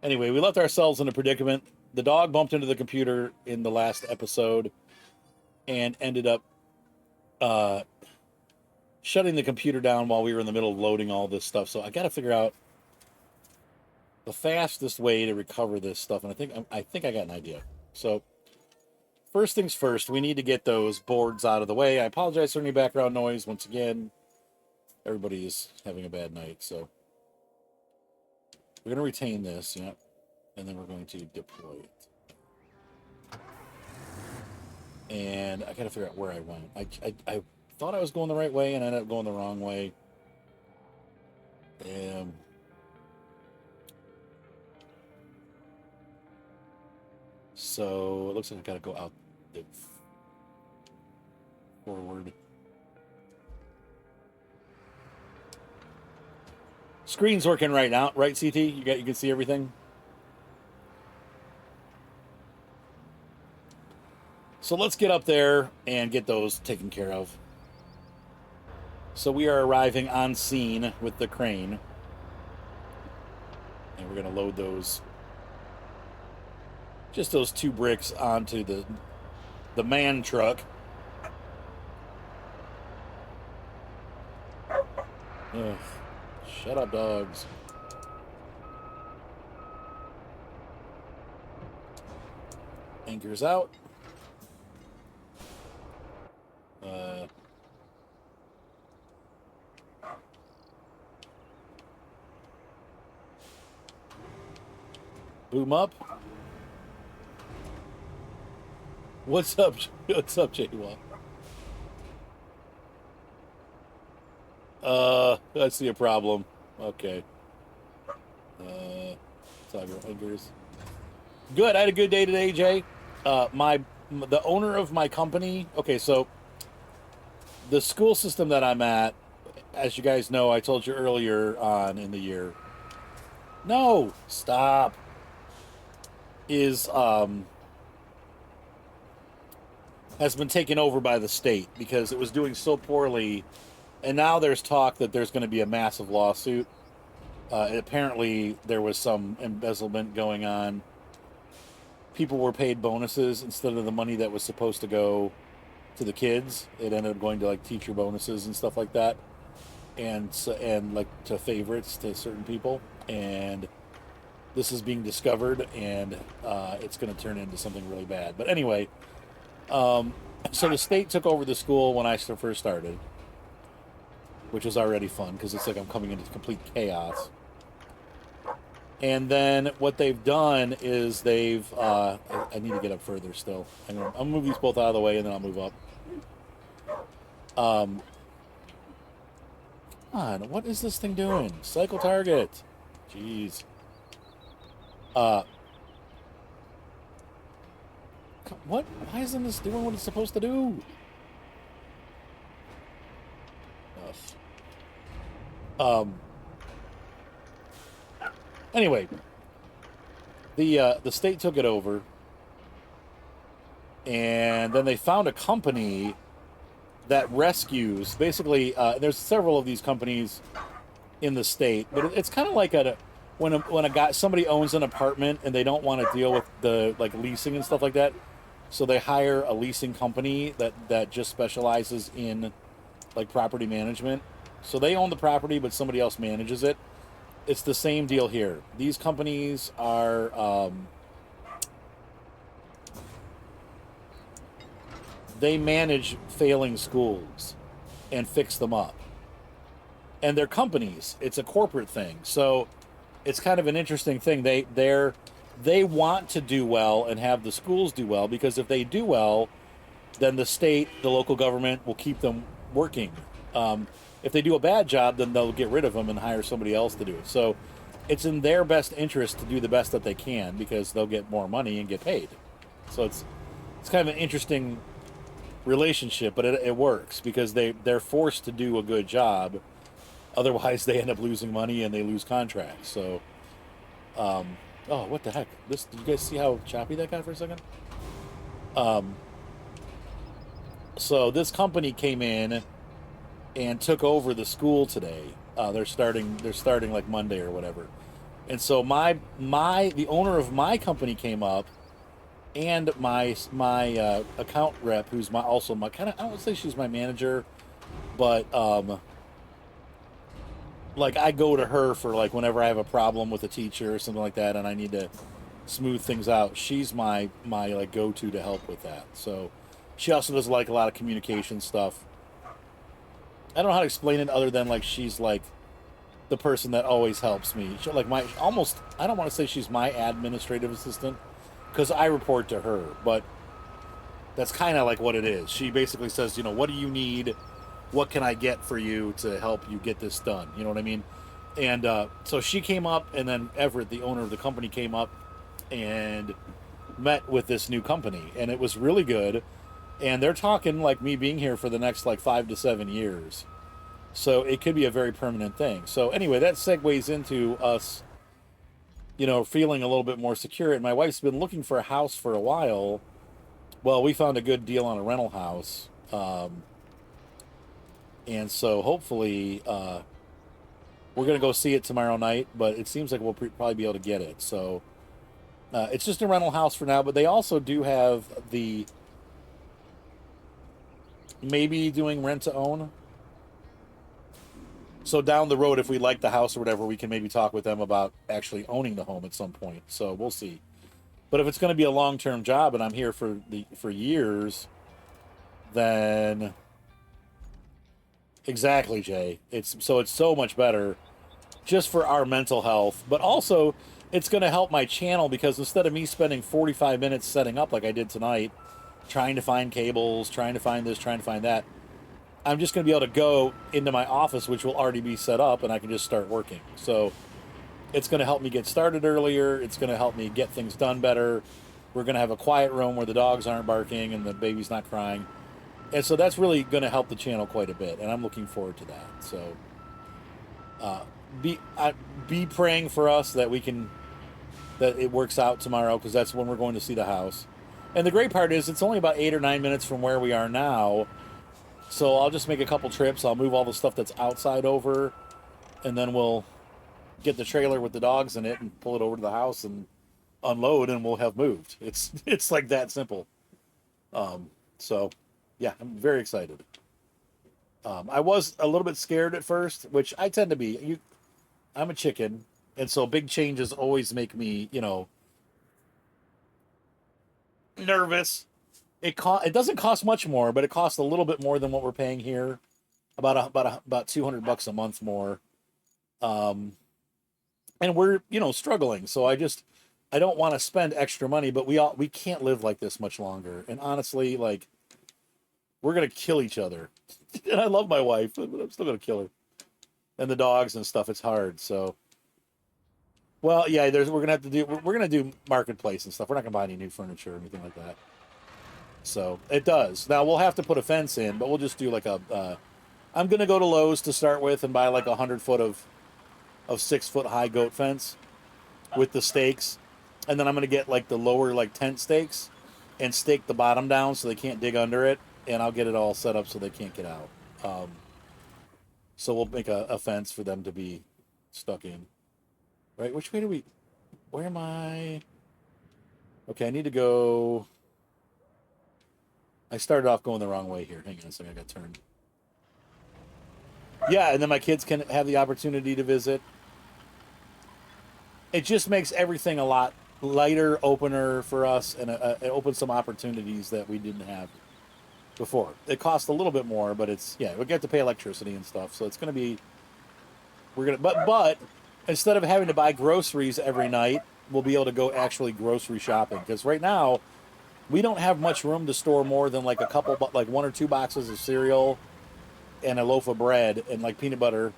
Anyway, we left ourselves in a predicament. The dog bumped into the computer in the last episode and ended up uh, shutting the computer down while we were in the middle of loading all this stuff. So I got to figure out the fastest way to recover this stuff, and I think I got an idea. So first things first, we need to get those boards out of the way. I apologize for any background noise. Once again, everybody is having a bad night, so we're going to retain this, yeah, and then we're going to deploy it. And I got to figure out where I went. I thought I was going the right way, and I ended up going the wrong way. So it looks like I got to go out the forward. Screen's working right now, right, CT? You can see everything? So let's get up there and get those taken care of. So we are arriving on scene with the crane. And we're going to load those, just those 2 bricks onto the man truck. Ugh. Shut up, dogs. Anchors out. Boom up. What's up? What's up, J-Walk? I see a problem. Okay. Toggle anchors. Good. I had a good day today, Jay. The owner of my company. Okay, so the school system that I'm at, as you guys know, I told you earlier on in the year. No, stop. Is has been taken over by the state because it was doing so poorly, and now there's talk that there's going to be a massive lawsuit. Apparently, there was some embezzlement going on. People were paid bonuses instead of the money that was supposed to go to the kids. It ended up going to like teacher bonuses and stuff like that, and like to favorites to certain people. And this is being discovered, and it's going to turn into something really bad. But anyway, so the state took over the school when I first started, which was already fun because it's like I'm coming into complete chaos. And then what they've done is I need to get up further still. I'll move these both out of the way, and then I'll move up. Come on, what is this thing doing? Cycle target. Jeez. What? Why isn't this doing what it's supposed to do? Anyway, the state took it over, and then they found a company that rescues. Basically, there's several of these companies in the state, but it's kind of like somebody owns an apartment and they don't want to deal with the like leasing and stuff like that, so they hire a leasing company that just specializes in like property management. So they own the property, but somebody else manages it. It's the same deal here. These companies are they manage failing schools and fix them up. And they're companies. It's a corporate thing. So it's kind of an interesting thing. They want to do well and have the schools do well, because if they do well, then the state, the local government will keep them working. If they do a bad job, then they'll get rid of them and hire somebody else to do it. So it's in their best interest to do the best that they can, because they'll get more money and get paid. So it's kind of an interesting relationship, but it works because they're forced to do a good job. Otherwise, they end up losing money and they lose contracts. So, oh, what the heck? Did you guys see how choppy that got for a second? So this company came in and took over the school today. They're starting like Monday or whatever. And so the owner of my company came up, and my account rep, who's also my kind of, I don't say she's my manager, but like I go to her for like whenever I have a problem with a teacher or something like that, and I need to smooth things out. She's my like go to help with that. So she also does like a lot of communication stuff. I don't know how to explain it other than like she's like the person that always helps me. She, like my almost, I don't want to say she's my administrative assistant because I report to her, but that's kind of like what it is. She basically says, what do you need? What can I get for you to help you get this done? You know what I mean? And so she came up, and then Everett, the owner of the company, came up and met with this new company, and it was really good. And they're talking like me being here for the next like 5 to 7 years. So it could be a very permanent thing. So anyway, that segues into us, feeling a little bit more secure. And my wife's been looking for a house for a while. Well, we found a good deal on a rental house. And so hopefully we're going to go see it tomorrow night, but it seems like we'll probably be able to get it. So it's just a rental house for now, but they also do have the maybe doing rent to own. So down the road, if we like the house or whatever, we can maybe talk with them about actually owning the home at some point. So we'll see. But if it's going to be a long-term job and I'm here for years, then exactly, Jay. It's so much better just for our mental health, but also it's going to help my channel because instead of me spending 45 minutes setting up like I did tonight, trying to find cables, trying to find this, trying to find that, I'm just going to be able to go into my office, which will already be set up, and I can just start working. So it's going to help me get started earlier. It's going to help me get things done better. We're going to have a quiet room where the dogs aren't barking and the baby's not crying. And so that's really going to help the channel quite a bit, and I'm looking forward to that. So be praying for us that it works out tomorrow, because that's when we're going to see the house. And the great part is it's only about 8 or 9 minutes from where we are now. So I'll just make a couple trips. I'll move all the stuff that's outside over, and then we'll get the trailer with the dogs in it and pull it over to the house and unload, and we'll have moved. It's like that simple. So yeah, I'm very excited. I was a little bit scared at first, which I tend to be. I'm a chicken, and so big changes always make me, nervous. It doesn't cost much more, but it costs a little bit more than what we're paying here, about $200 a month more. And we're struggling, so I don't want to spend extra money, but we can't live like this much longer. And honestly, like, we're gonna kill each other. And I love my wife, but I'm still gonna kill her. And the dogs and stuff. It's hard. So, well, yeah, we're gonna do marketplace and stuff. We're not gonna buy any new furniture or anything like that. So it does. Now we'll have to put a fence in, but we'll just do like I'm gonna go to Lowe's to start with and buy like 100 foot of 6 foot high goat fence with the stakes, and then I'm gonna get like the lower like tent stakes and stake the bottom down so they can't dig under it, and I'll get it all set up so they can't get out. So we'll make a fence for them to be stuck in. Right? Which way do we? Where am I? Okay, I need to go. I started off going the wrong way here. Hang on a second, I got turned. Yeah, and then my kids can have the opportunity to visit. It just makes everything a lot lighter, opener for us, and it opens some opportunities that we didn't have before. It costs a little bit more, but we get to pay electricity and stuff, so it's going to be. But instead of having to buy groceries every night, we'll be able to go actually grocery shopping, because right now we don't have much room to store more than like like 1 or 2 boxes of cereal and a loaf of bread and like peanut butter.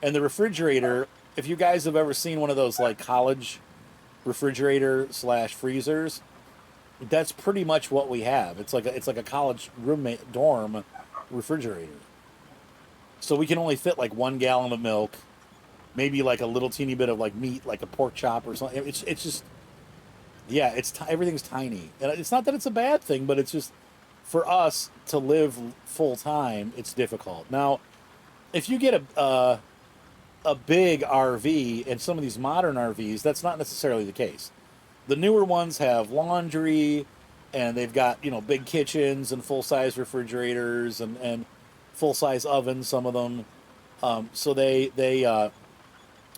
And the refrigerator, if you guys have ever seen one of those like college refrigerator / freezers, that's pretty much what we have. It's like a college roommate dorm refrigerator. So we can only fit like 1 gallon of milk, maybe like a little teeny bit of like meat, like a pork chop or something. It's just, yeah, everything's tiny. And it's not that it's a bad thing, but it's just, for us to live full time, it's difficult. Now, if you get a big RV, and some of these modern RVs, that's not necessarily the case. The newer ones have laundry, and they've got, you know, big kitchens and full size refrigerators and full size ovens. Some of them, so they're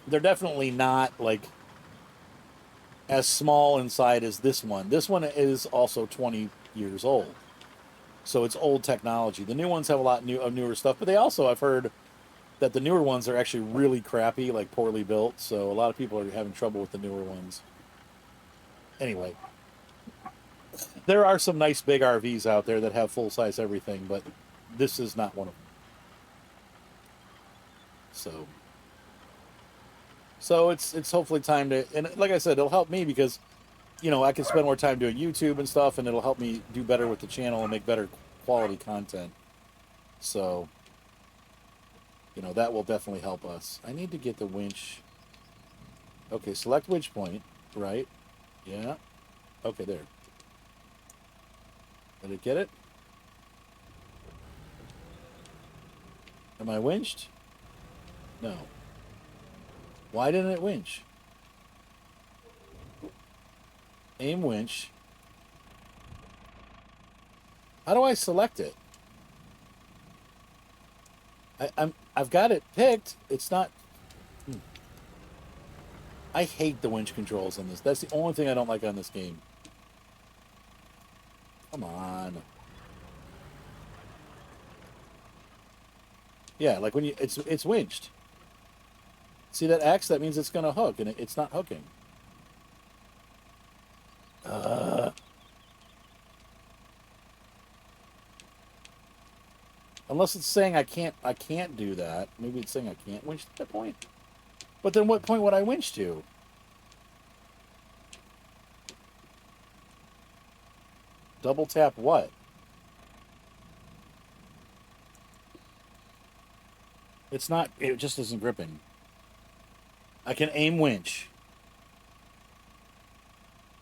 definitely not like as small inside as this one. This one is also 20 years old, so it's old technology. The new ones have a lot of newer stuff, but they also, I've heard that the newer ones are actually really crappy, like poorly built. So a lot of people are having trouble with the newer ones. Anyway, there are some nice big RVs out there that have full size everything, but this is not one of them. So, so it's hopefully time to, and like I said, it'll help me because, you know, I can spend more time doing YouTube and stuff, and it'll help me do better with the channel and make better quality content. So, you know, that will definitely help us. I need to get the winch. Okay, select winch point, right? Yeah. Okay, there. Did it get it? Am I winched? No. Why didn't it winch? Aim winch. How do I select it? I've got it picked. It's not. I hate the winch controls on this. That's the only thing I don't like on this game. Come on. Yeah, like when you it's winched. See that X? That means it's gonna hook, and it's not hooking. Unless it's saying I can't do that. Maybe it's saying I can't winch at that point. But then what point would I winch to? Double tap what? It's not, it just isn't gripping. I can aim winch.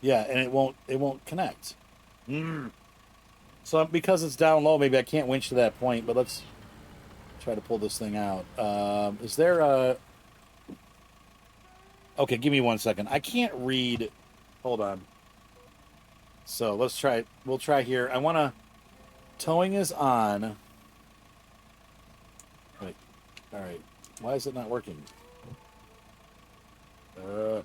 Yeah, and it won't connect. So because it's down low, maybe I can't winch to that point, but let's try to pull this thing out. Is there a... Okay, give me 1 second. I can't read. Hold on. So let's try. We'll try here. I want to... Towing is on. Wait. All right. Why is it not working? I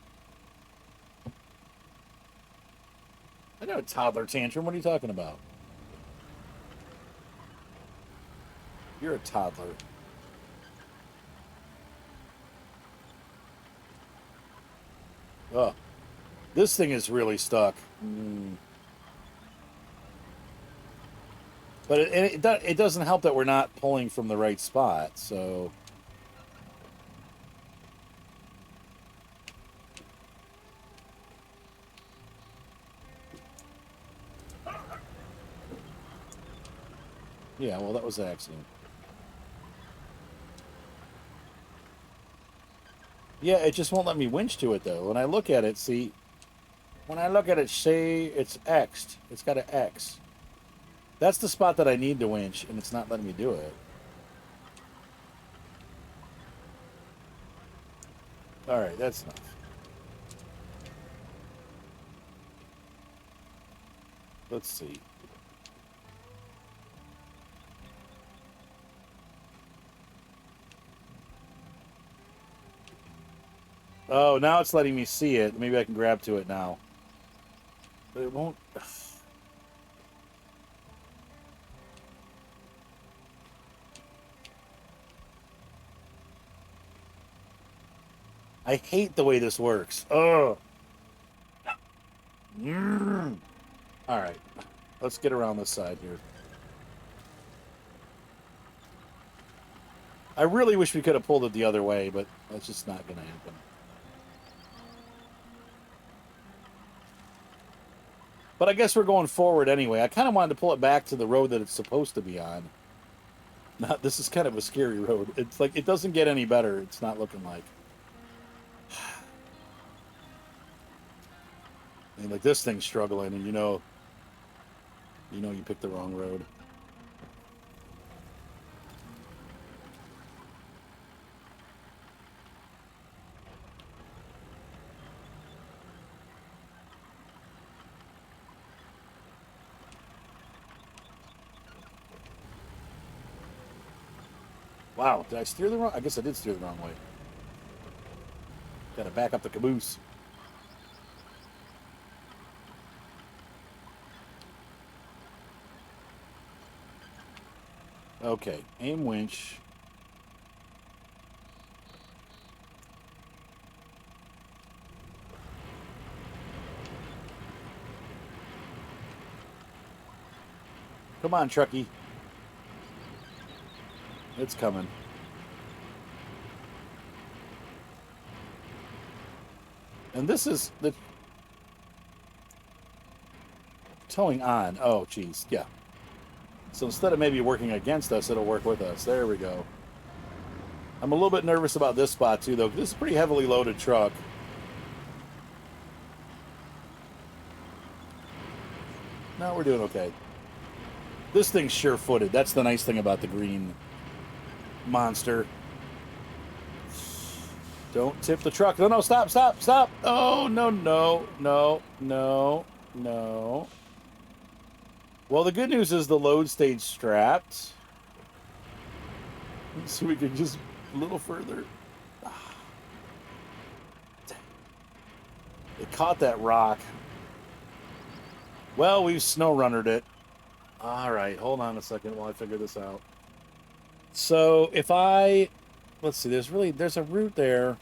got a toddler tantrum. What are you talking about? You're a toddler. Oh, this thing is really stuck. But it doesn't help that we're not pulling from the right spot, so... Yeah, well, that was an accident. Yeah, it just won't let me winch to it, though. When I look at it, see... When I look at it, see, it's X'd. It's got an X. That's the spot that I need to winch, and it's not letting me do it. Alright, that's enough. Let's see. Oh, now it's letting me see it. Maybe I can grab to it now. But it won't... I hate the way this works. Ugh. Alright. Let's get around this side here. I really wish we could have pulled it the other way, but that's just not going to happen. But I guess we're going forward anyway. I kind of wanted to pull it back to the road that it's supposed to be on. Not, this is kind of a scary road. It's like, it doesn't get any better. It's not looking like. I mean, like, this thing's struggling, and you know you picked the wrong road. Wow, did I steer the wrong? I guess I did steer the wrong way. Gotta back up the caboose. Okay, aim winch. Come on, Truckee. It's coming. And this is the towing on. Oh, geez. Yeah. So instead of maybe working against us, it'll work with us. There we go. I'm a little bit nervous about this spot, too, though. This is a pretty heavily loaded truck. No, we're doing okay. This thing's sure-footed. That's the nice thing about the green monster. Don't tip the truck. No, no, stop, stop, stop. Oh, no, no, no, no, no. Well, the good news is the load stayed strapped. So we can just a little further. It caught that rock. Well, we've snow runnered it. All right, hold on a second while I figure this out. So if let's see, there's a route there.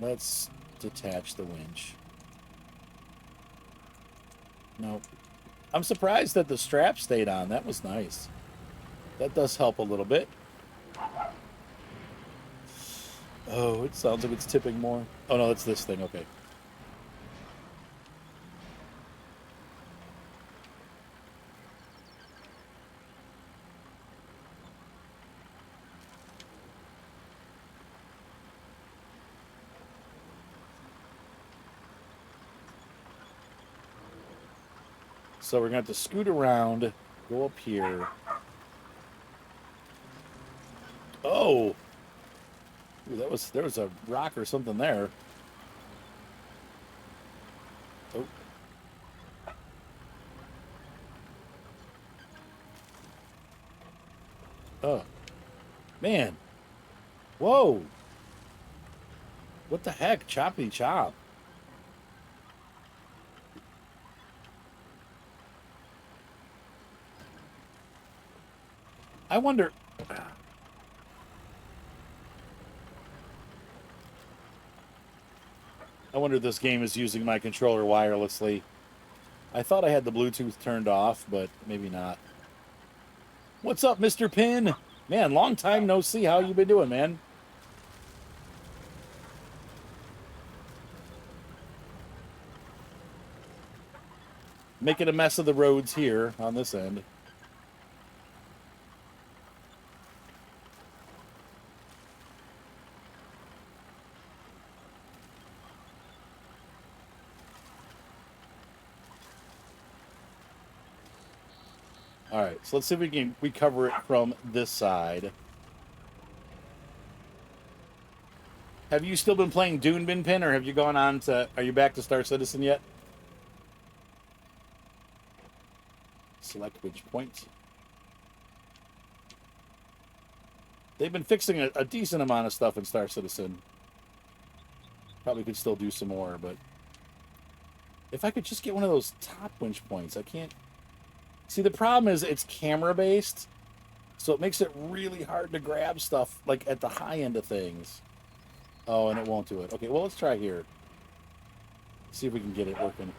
Let's detach the winch. Nope. I'm surprised that the strap stayed on. That was nice. That does help a little bit. Oh, it sounds like it's tipping more. Oh, no, it's this thing. Okay. So we're going to have to scoot around, go up here. Oh! Ooh, there was a rock or something there. Oh. Oh. Man. Whoa. What the heck? Choppy chop. I wonder... I wonder if this game is using my controller wirelessly. I thought I had the Bluetooth turned off, but maybe not. What's up, Mr. Pin? Man, long time no see. How you been doing, man? Making a mess of the roads here on this end. All right, so let's see if we can recover it from this side. Have you still been playing Dune Bin Pin, or have you gone on to... Are you back to Star Citizen yet? Select which point. They've been fixing a decent amount of stuff in Star Citizen. Probably could still do some more, but... If I could just get one of those top winch points, I can't... See, the problem is it's camera-based, so it makes it really hard to grab stuff, like, at the high end of things. Oh, and it won't do it. Okay, well, let's try here. See if we can get it working.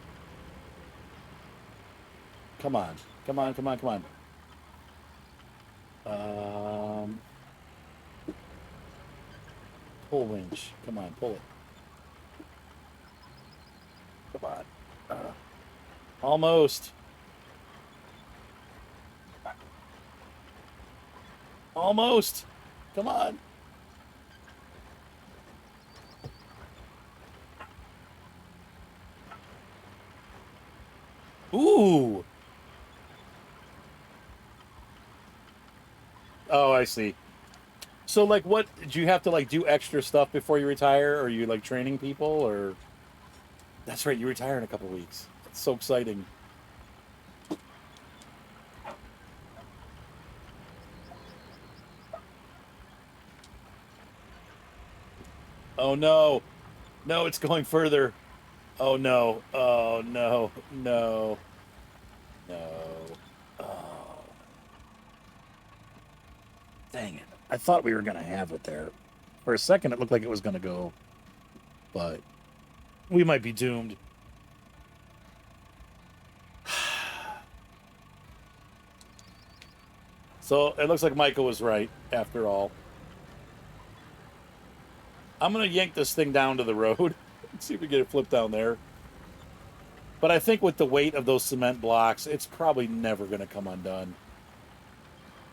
Come on. Come on, come on, come on. Pull winch. Come on, pull it. Come on. Almost. Almost. Come on. Ooh. Oh, I see. So, like, what do you have to like do extra stuff before you retire? Or are you like training people? Or that's right, you retire in a couple weeks. It's so exciting. Oh no. No, it's going further. Oh no. Oh no. No. No. Oh. Dang it. I thought we were going to have it there. For a second, it looked like it was going to go. But we might be doomed. So it looks like Michael was right, after all. I'm going to yank this thing down to the road. See if we get it flipped down there. But I think with the weight of those cement blocks, it's probably never going to come undone.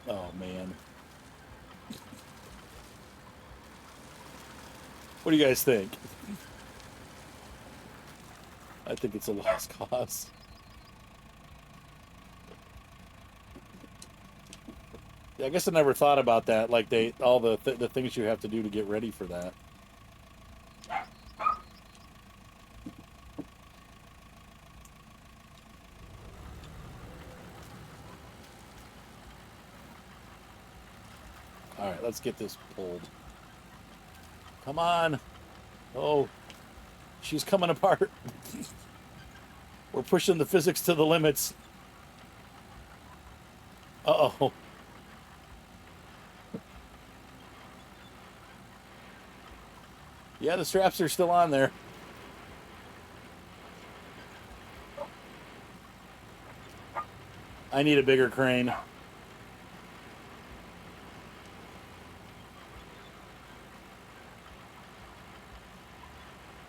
Oh, man. What do you guys think? I think it's a lost cause. Yeah, I guess I never thought about that. Like all the things you have to do to get ready for that. All right, let's get this pulled. Come on. Oh, she's coming apart. We're pushing the physics to the limits. Uh-oh. Yeah, the straps are still on there. I need a bigger crane.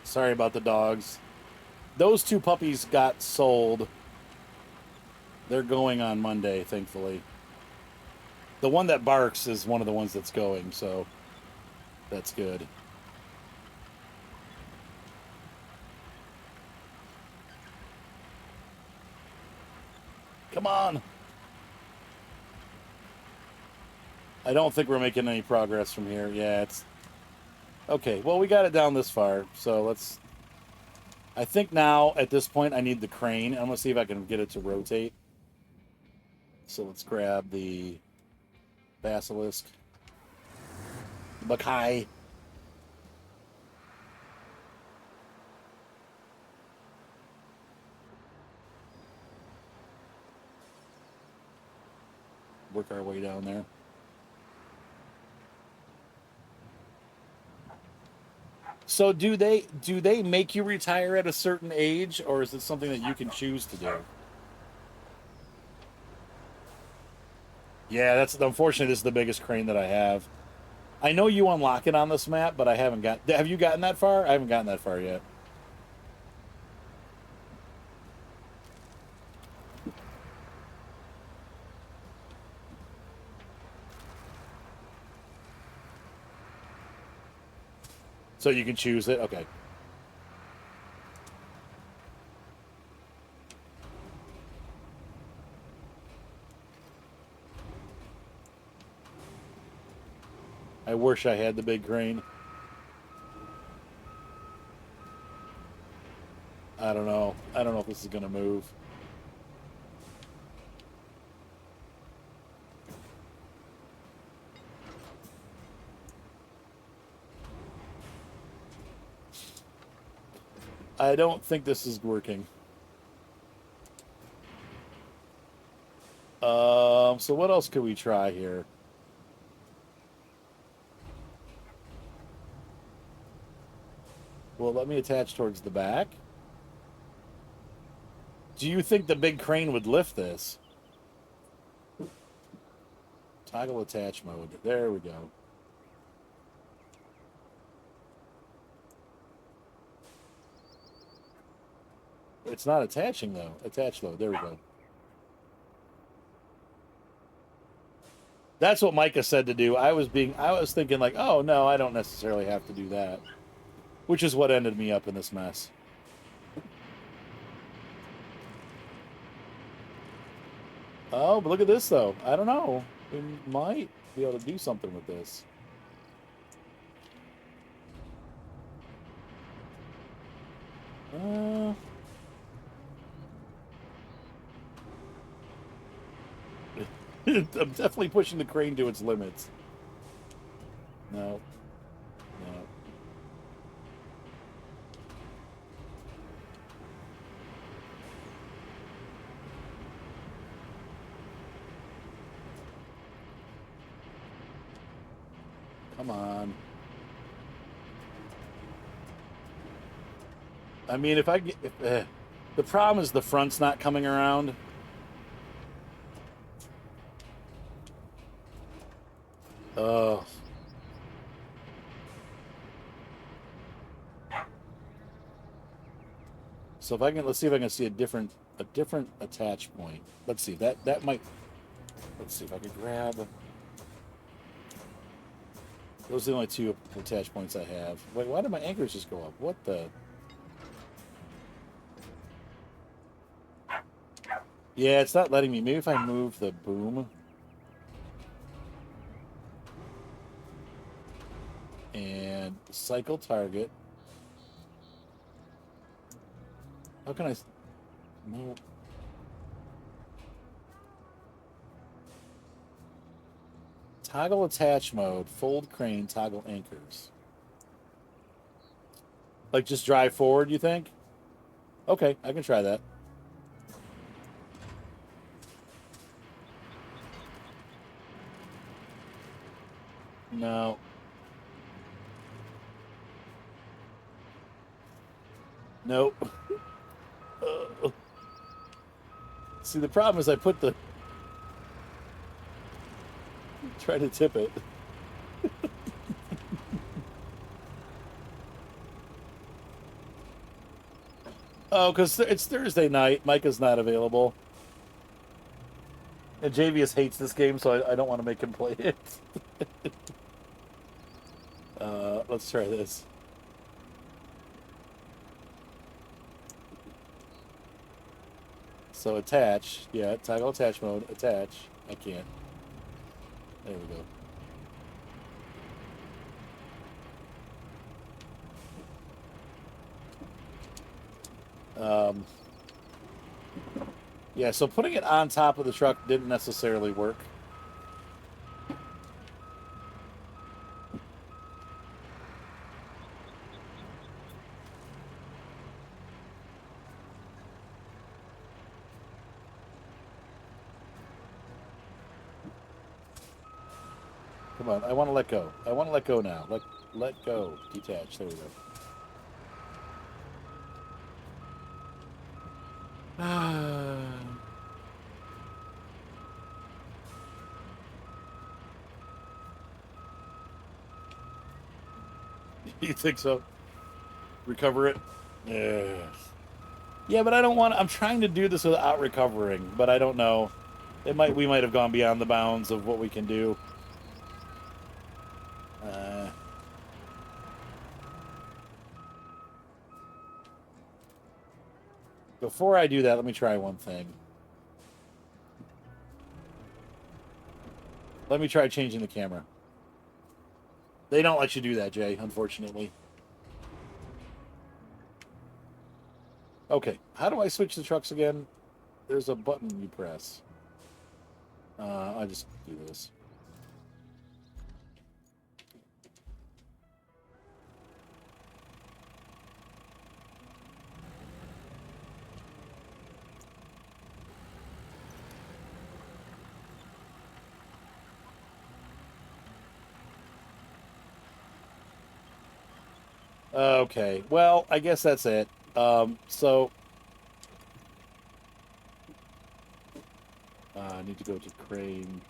Sorry about the dogs. Those two puppies got sold. They're going on Monday, thankfully. The one that barks is one of the ones that's going, so that's good. Come on. I don't think we're making any progress from here. Yeah, it's... Okay, well, we got it down this far, so let's... I think now, at this point, I need the crane. I'm going to see if I can get it to rotate. So let's grab the basilisk. Buckeye. Work our way down there. So do they make you retire at a certain age, or is it something that you can choose to do? Yeah, that's unfortunately this is the biggest crane that I have. I know you unlock it on this map, but I haven't got. Have you gotten that far? I haven't gotten that far yet. So you can choose it? Okay. I wish I had the big crane. I don't know. I don't know if this is going to move. I don't think this is working. So what else could we try here? Well, let me attach towards the back. Do you think the big crane would lift this? Toggle attach mode. There we go. It's not attaching though. Attach though. There we go. That's what Micah said to do. I was thinking like, oh no, I don't necessarily have to do that. Which is what ended me up in this mess. Oh, but look at this though. I don't know. We might be able to do something with this. I'm definitely pushing the crane to its limits. No. No. Come on. I mean, if I get... the problem is the front's not coming around. Oh. So if I can... Let's see if I can see a different attach point. Let's see. That might... Let's see if I can grab... Those are the only two attach points I have. Wait, why did my anchors just go up? What the... Yeah, it's not letting me. Maybe if I move the boom. And cycle target. How can I... No. Toggle attach mode. Fold crane. Toggle anchors. Like just drive forward, you think? Okay, I can try that. No. Nope. See, the problem is I put the... Try to tip it. Oh, because it's Thursday night. Micah's not available. And Javius hates this game, so I don't want to make him play it. Let's try this. So attach. Yeah, toggle attach mode. Attach. I can't. There we go. Yeah, so putting it on top of the truck didn't necessarily work. Come on, I want to let go. I want to let go now. Let go. Detach. There we go. You think so? Recover it? Yeah. Yeah, but I don't want... I'm trying to do this without recovering, but I don't know. We might have gone beyond the bounds of what we can do. Before I do that, let me try one thing. Let me try changing the camera. They don't let you do that, Jay, unfortunately. Okay, how do I switch the trucks again? There's a button you press. I just do this. Okay, well, I guess that's it. So I need to go to crane.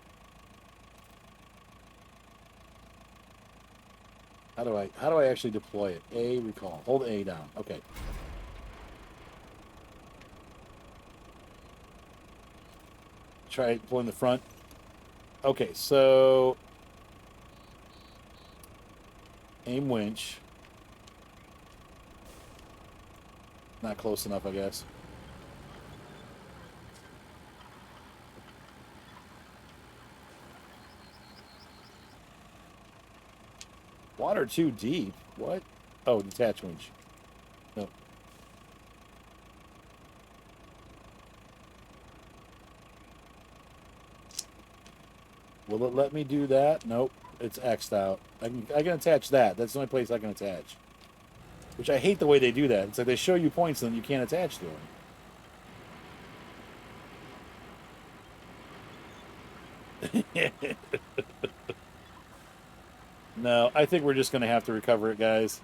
How do I actually deploy it? A, recall. Hold A down. Okay. Try pulling the front. Okay, so aim winch. Not close enough, I guess. Water too deep. What? Oh, detach winch. No. Will it let me do that? Nope. It's X'd out. I can attach that. That's the only place I can attach. Which I hate the way they do that. It's like they show you points and then you can't attach to them. No, I think we're just going to have to recover it, guys.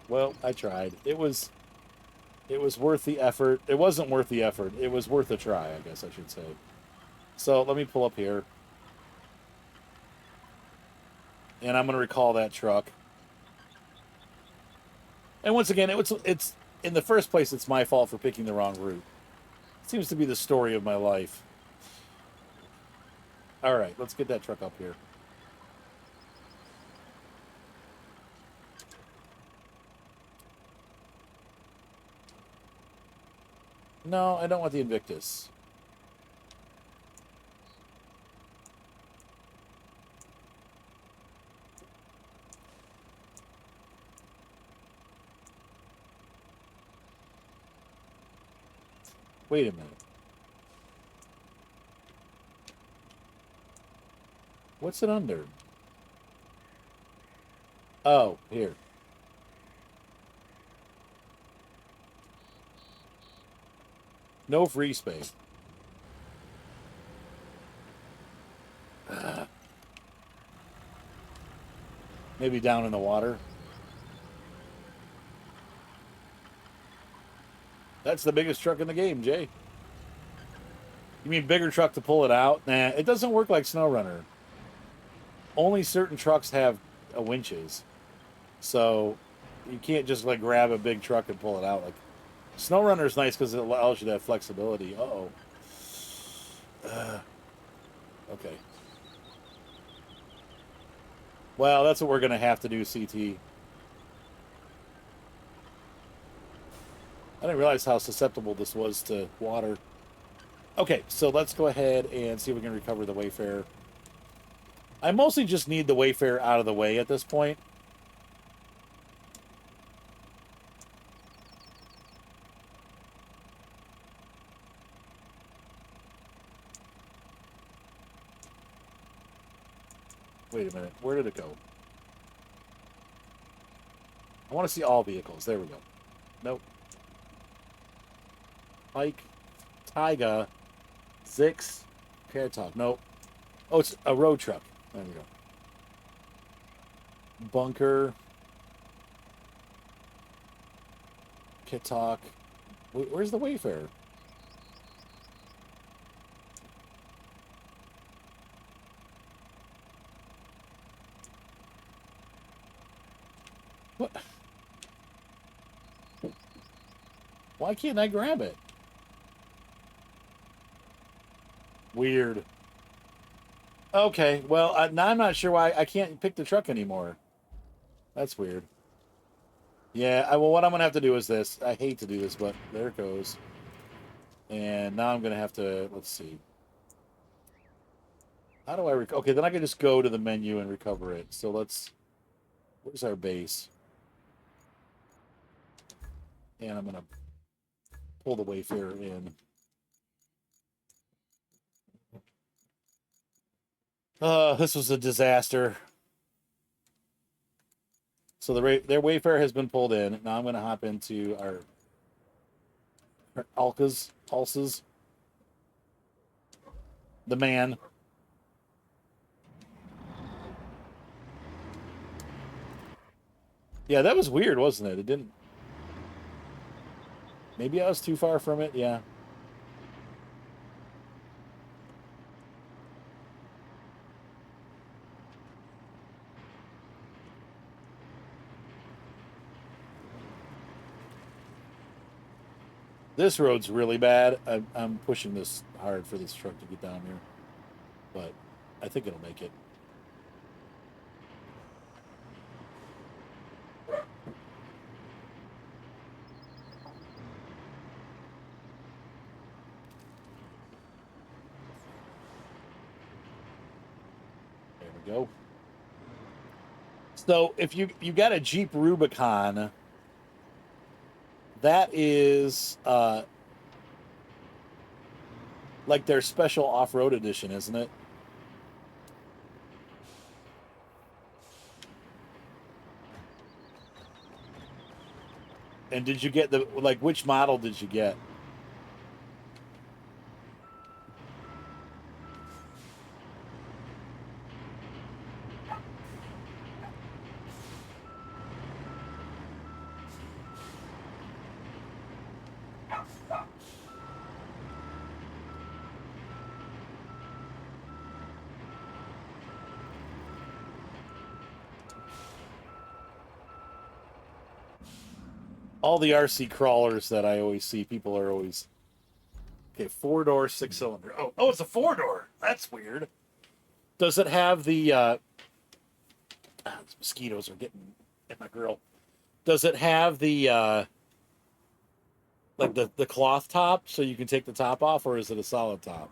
Well, I tried. It was worth the effort. It wasn't worth the effort. It was worth a try, I guess I should say. So let me pull up here. And I'm going to recall that truck. And once again, it's in the first place, it's my fault for picking the wrong route. It seems to be the story of my life. All right, let's get that truck up here. No, I don't want the Invictus. Wait a minute. What's it under? Oh, here. No free space. Maybe down in the water. That's the biggest truck in the game, Jay. You mean bigger truck to pull it out? Nah, it doesn't work like SnowRunner. Only certain trucks have winches. So you can't just like grab a big truck and pull it out. Like SnowRunner is nice because it allows you to have flexibility. Uh-oh. Okay. Well, that's what we're going to have to do, CT. I didn't realize how susceptible this was to water. Okay, so let's go ahead and see if we can recover the Wayfarer. I mostly just need the Wayfarer out of the way at this point. Wait a minute. Where did it go? I want to see all vehicles. There we go. Nope. Pike, Tyga, Zix, Caratalk. Nope. Oh, it's a road truck. There we go. Bunker. Kitok. Where's the Wayfarer? What? Why can't I grab it? Weird. Okay, well, now I'm not sure why I can't pick the truck anymore. That's weird. Yeah, well, what I'm going to have to do is this. I hate to do this, but there it goes. And now I'm going to have to, let's see. How do I, okay, then I can just go to the menu and recover it. So where's our base? And I'm going to pull the Wayfarer in. This was a disaster. So their Wayfarer has been pulled in. Now I'm going to hop into our Alsas. The man. Yeah, that was weird, wasn't it? It didn't... Maybe I was too far from it, yeah. This road's really bad. I'm pushing this hard for this truck to get down here. But I think it'll make it. There we go. So if you got a Jeep Rubicon, that is like their special off-road edition, isn't it? And did you get which model did you get? All the RC crawlers that I always see, people are always okay. 4-door, 6-cylinder. Oh, it's a 4-door. That's weird. Does it have the? Mosquitoes are getting in my grill. Does it have the like the cloth top so you can take the top off, or is it a solid top?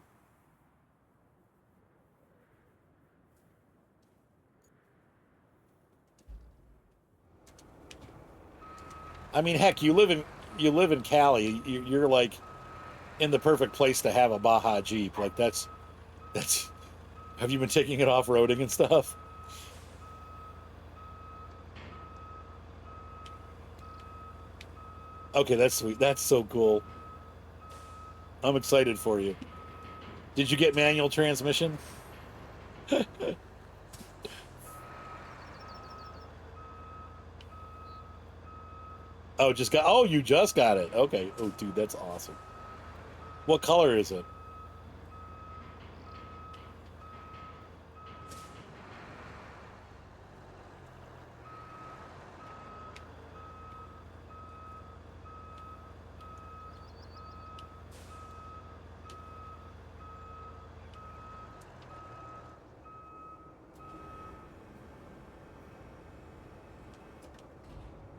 I mean, heck, you live in Cali. You're like in the perfect place to have a Baja Jeep. Like that's. Have you been taking it off roading and stuff? Okay, that's sweet. That's so cool. I'm excited for you. Did you get manual transmission? Oh, just got. Oh, you just got it. Okay. Oh, dude, that's awesome. What color is it?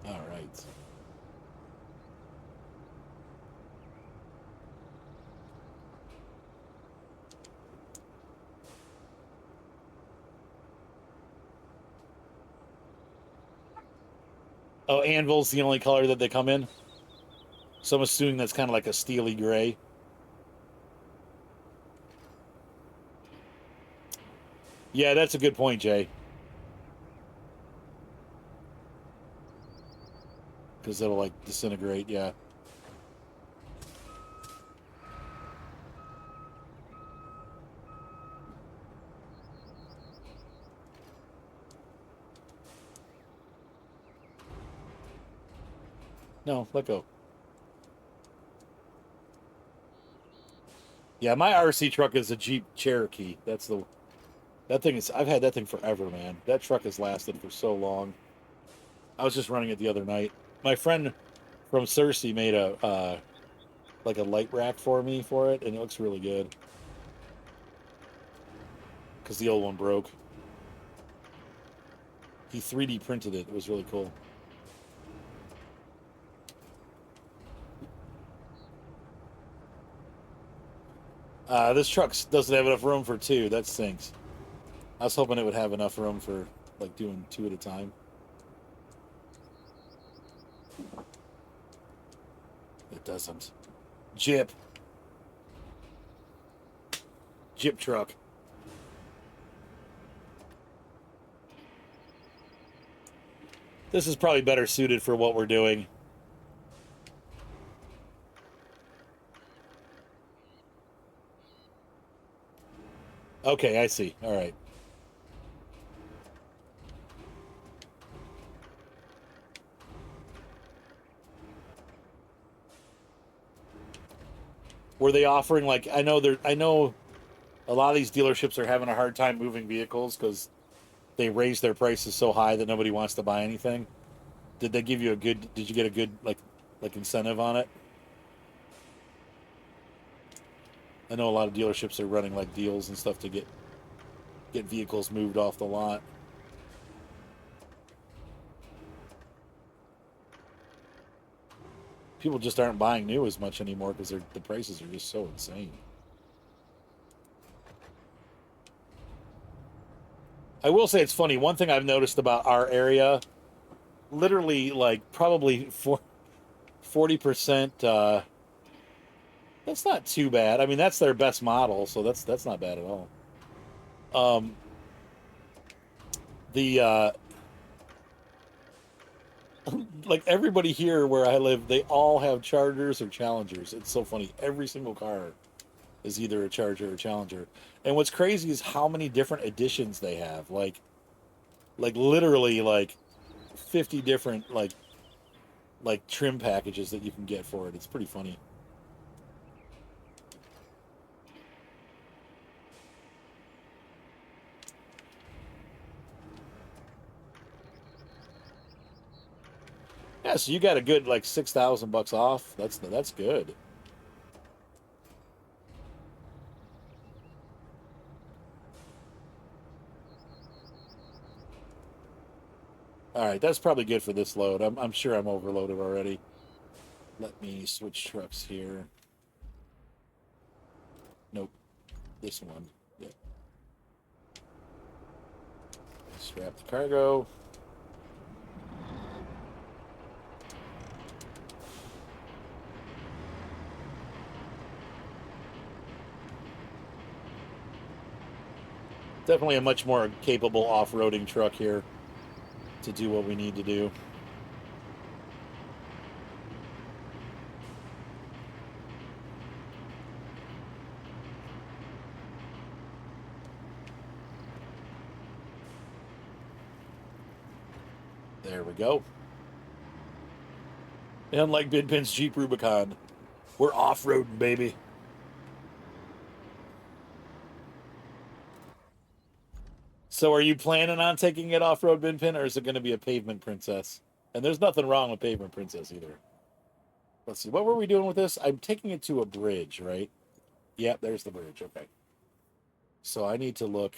All right. Oh, anvil's the only color that they come in. So I'm assuming that's kind of like a steely gray. Yeah, that's a good point, Jay. Because it'll like disintegrate. Yeah. No, let go. Yeah, my RC truck is a Jeep Cherokee. That's the that thing is. I've had that thing forever, man. That truck has lasted for so long. I was just running it the other night. My friend from Cersei made a like a light rack for me for it, and it looks really good because the old one broke. He 3D printed it. It was really cool. This truck doesn't have enough room for two. That stinks. I was hoping it would have enough room for like doing two at a time. It doesn't. Jip. Jip truck. This is probably better suited for what we're doing. Okay, I see. All right. Were they offering like I know a lot of these dealerships are having a hard time moving vehicles because they raise their prices so high that nobody wants to buy anything. Did they give you a good? Did you get a good like incentive on it? I know a lot of dealerships are running like deals and stuff to get vehicles moved off the lot. People just aren't buying new as much anymore because the prices are just so insane. I will say it's funny. One thing I've noticed about our area, literally like probably 40%. That's not too bad. I mean, that's their best model, so that's not bad at all. Um, the like everybody here where I live, they all have Chargers or Challengers. It's so funny. Every single car is either a Charger or Challenger. And what's crazy is how many different editions they have. Like literally like 50 different like trim packages that you can get for it. It's pretty funny. Yeah, so you got a good like $6,000 off. That's good. All right, that's probably good for this load. I'm sure I'm overloaded already. Let me switch trucks here. Nope, this one. Yep. Strap the cargo. Definitely a much more capable off-roading truck here to do what we need to do. There we go. Unlike Bidpin's Jeep Rubicon, we're off-roading, baby. So are you planning on taking it off-road, Bidpin, or is it going to be a pavement princess? And there's nothing wrong with pavement princess either. Let's see. What were we doing with this? I'm taking it to a bridge, right? Yep, there's the bridge. Okay. So I need to look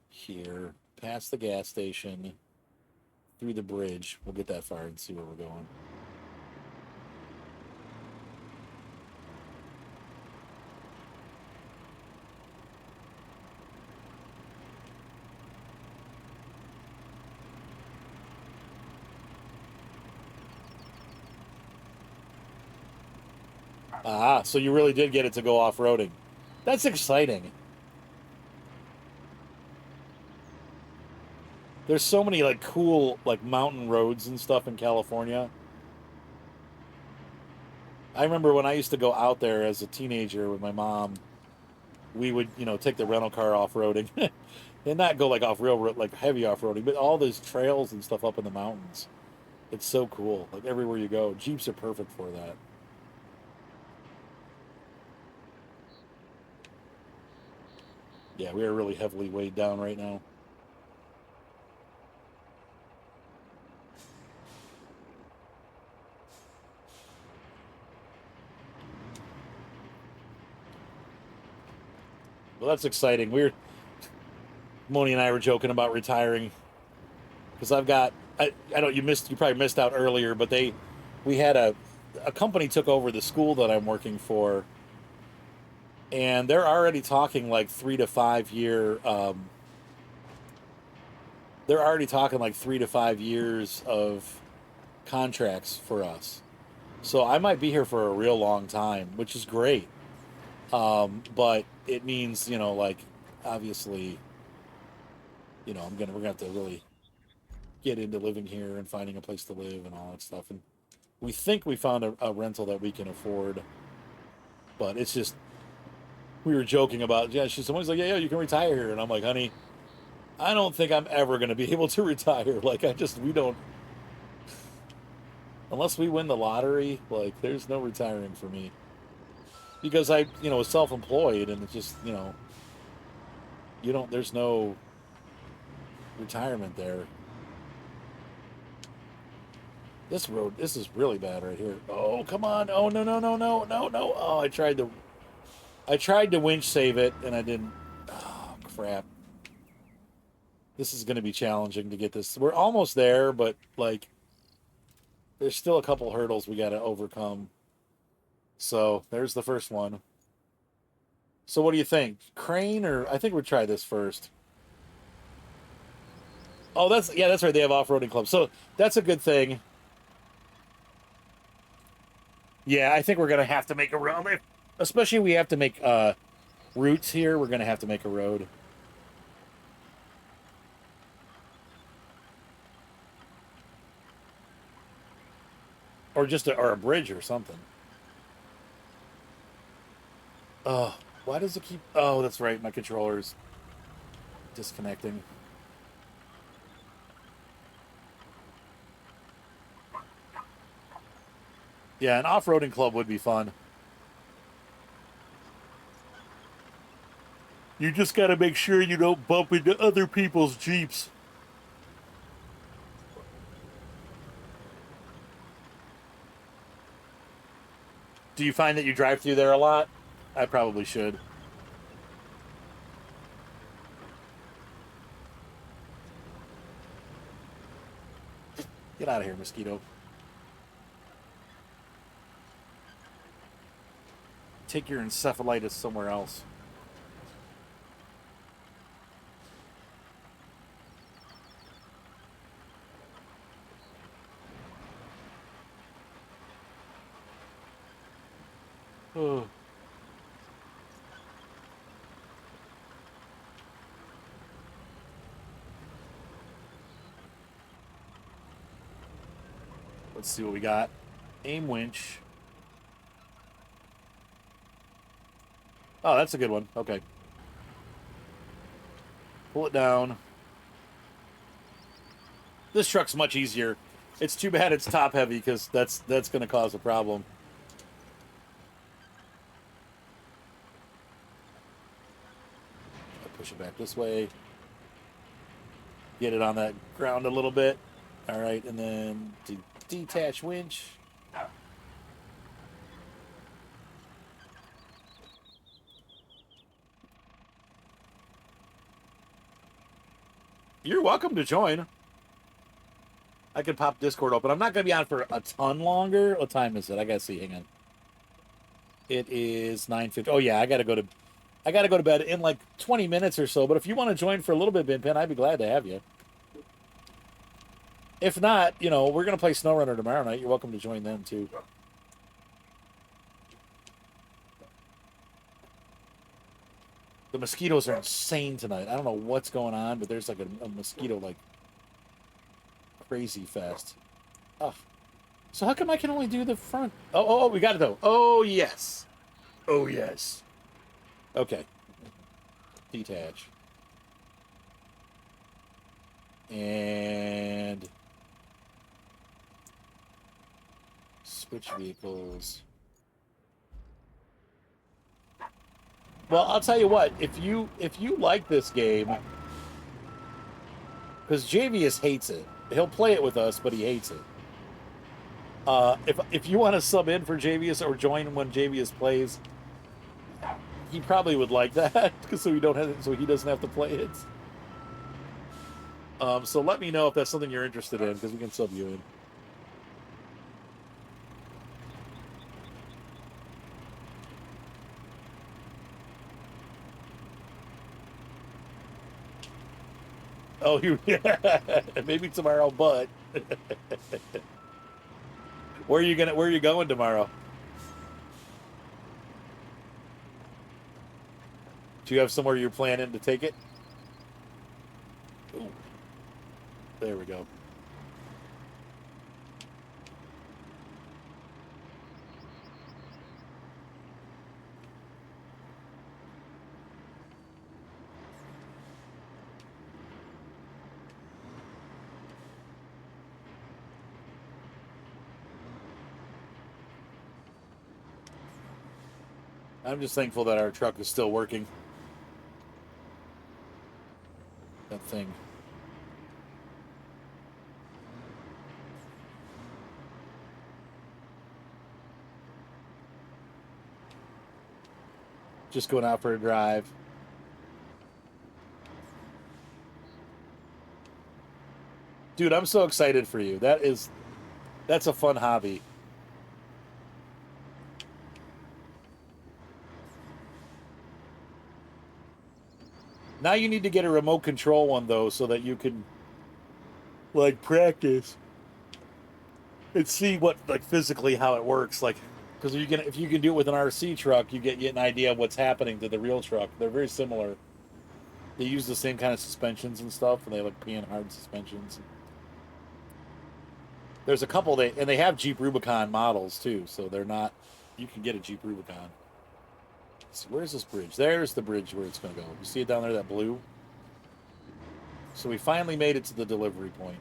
here, past the gas station, through the bridge. We'll get that far and see where we're going. Ah, so you really did get it to go off-roading. That's exciting. There's so many like cool like mountain roads and stuff in California. I remember when I used to go out there as a teenager with my mom, we would, take the rental car off-roading. And not go like off real like heavy off-roading, but all those trails and stuff up in the mountains. It's so cool. Like everywhere you go, Jeeps are perfect for that. Yeah, we are really heavily weighed down right now. Well, that's exciting. Moni and I were joking about retiring because I don't you probably missed out earlier, but we had a company took over the school that I'm working for, and they're already talking like 3 to 5 year. They're already talking like 3 to 5 years of contracts for us. So I might be here for a real long time, which is great. But it means, like obviously, we're gonna have to really get into living here and finding a place to live and all that stuff. And we think we found a rental that we can afford, but it's just we were joking about. Yeah, someone's like, yeah, you can retire here, and I'm like, honey, I don't think I'm ever gonna be able to retire. Like we don't unless we win the lottery. Like there's no retiring for me because I was self-employed, and it's just you don't there's no retirement there. This is really bad right here. Oh, come on. Oh, no, no, no, no, no, no. Oh, I tried to winch save it, and I didn't. Oh, crap. This is going to be challenging to get this. We're almost there, but, like, there's still a couple hurdles we got to overcome. So, there's the first one. So, what do you think? Crane, or I think we'll try this first. Oh, that's right. They have off-roading clubs. So, that's a good thing. Yeah, I think we're gonna have to make a road. Especially we have to make routes here. We're gonna have to make a road, or or a bridge or something. Oh, why does it keep? Oh, that's right. My controller's disconnecting. Yeah, an off-roading club would be fun. You just got to make sure you don't bump into other people's Jeeps. Do you find that you drive through there a lot? I probably should. Get out of here, mosquito. Take your encephalitis somewhere else. Oh. Let's see what we got. Aim winch. Oh, that's a good one. Okay. Pull it down. This truck's much easier. It's too bad it's top heavy because that's going to cause a problem. I'll push it back this way. Get it on that ground a little bit. All right, and then detach winch. You're welcome to join. I could pop Discord open. I'm not going to be on for a ton longer. What time is it? I got to see. Hang on. It is 9:50. Oh yeah, I got to go to bed in like 20 minutes or so. But if you want to join for a little bit, Binpin, I'd be glad to have you. If not, you know, we're going to play SnowRunner tomorrow night. You're welcome to join then too. The mosquitoes are insane tonight. I don't know what's going on, but there's like a mosquito like crazy fest. Oh. So how come I can only do the front? Oh, we got it though. Oh, yes. Oh, yes. Okay. Detach. And switch vehicles. Well, I'll tell you what. If you like this game, because Javius hates it. He'll play it with us, but he hates it. If you want to sub in for Javius or join when Javius plays, he probably would like that because so he doesn't have to play it. So let me know if that's something you're interested in because we can sub you in. Oh, maybe tomorrow, but where are you going tomorrow? Do you have somewhere you're planning to take it? Ooh. There we go. I'm just thankful that our truck is still working. That thing. Just going out for a drive. Dude, I'm so excited for you. That's a fun hobby. Now you need to get a remote control one though so that you can like practice and see what like physically how it works like because if you can do it with an RC truck, you get an idea of what's happening to the real truck. They're very similar. They use the same kind of suspensions and stuff, and they like PN hard suspensions. There's a couple they have Jeep Rubicon models too, so they're not. You can get a Jeep Rubicon. Let's see, where's this bridge? There's the bridge where it's going to go. You see it down there, that blue? So we finally made it to the delivery point.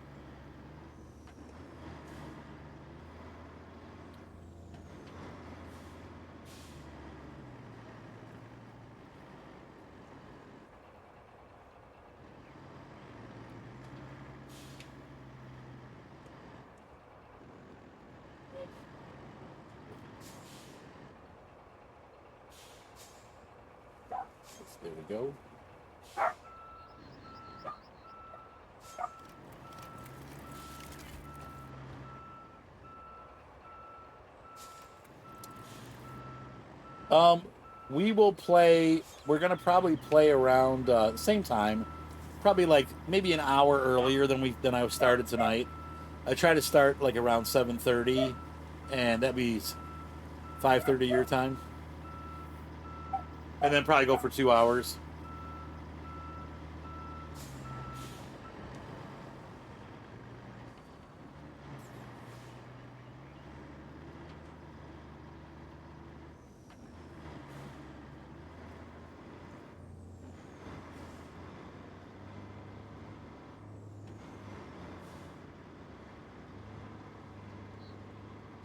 There we go. We will play. We're gonna probably play around the same time, probably like maybe an hour earlier than I started tonight. I try to start like around 7:30, and that'd be 5:30 your time, and then probably go for 2 hours.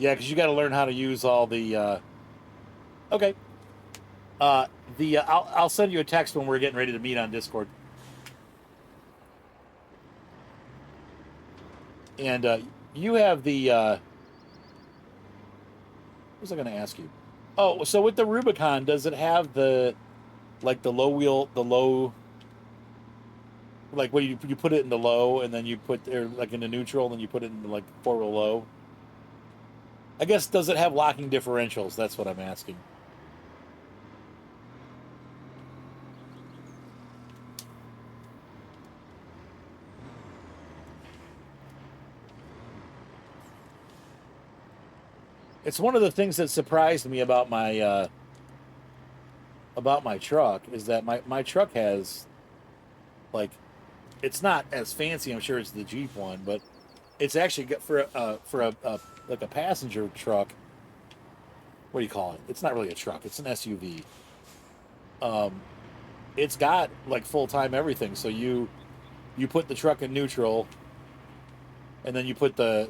Yeah, because you got to learn how to use all the. Okay. I'll send you a text when we're getting ready to meet on Discord. And you have the. What was I going to ask you? Oh, so with the Rubicon, does it have the, like the low wheel, the low, like what you put it in the low, and then you put or like in the neutral, and then you put it in the, like 4-wheel low? I guess does it have locking differentials? That's what I'm asking. It's one of the things that surprised me about my truck is that my truck has, like, it's not as fancy. I'm sure it's the Jeep one, but it's actually got for a like a passenger truck. What do you call it? It's not really a truck. It's an SUV. Um, it's got like full time everything. So you put the truck in neutral, and then you put the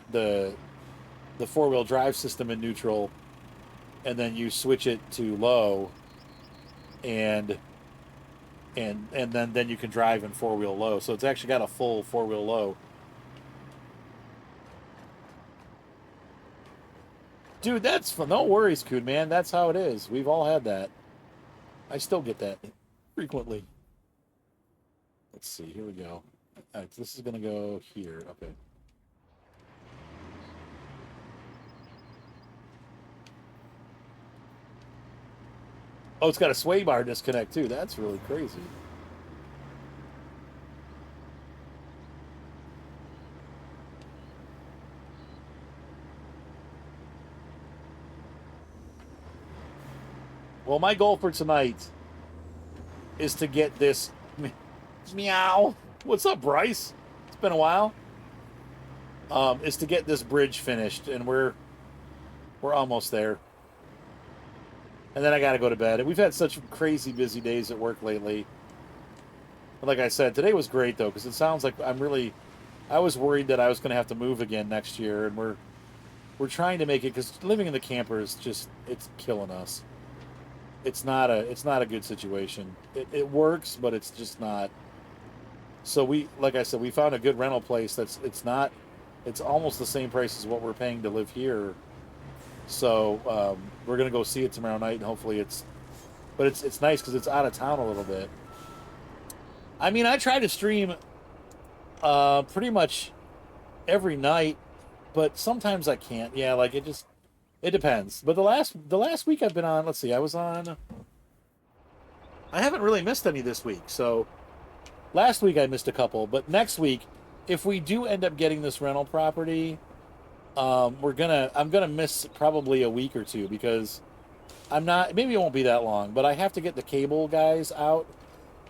4-wheel drive system in neutral, and then you switch it to low, and then you can drive in 4-wheel low. So it's actually got a full 4-wheel low. Dude, that's fun. No worries, Coon, man. That's how it is. We've all had that. I still get that frequently. Let's see. Here we go. All right, this is gonna go here. Okay. Oh, it's got a sway bar disconnect too. That's really crazy. Well, my goal for tonight is to get this. Meow. What's up, Bryce? It's been a while. Is to get this bridge finished, and we're almost there. And then I got to go to bed. And we've had such crazy busy days at work lately. But like I said, today was great though, because it sounds like I was worried that I was going to have to move again next year, and we're trying to make it, because living in the camper is just, it's killing us. It's not a good situation. It works, but it's just not. So like I said, we found a good rental place it's almost the same price as what we're paying to live here. So we're gonna go see it tomorrow night, and hopefully it's nice because it's out of town a little bit. I mean, I try to stream pretty much every night, but sometimes I can't. Yeah, like it depends. But the last week I've been on, let's see, I haven't really missed any this week. So last week I missed a couple, but next week, if we do end up getting this rental property, I'm gonna miss probably a week or two, because I'm not, maybe it won't be that long, but I have to get the cable guys out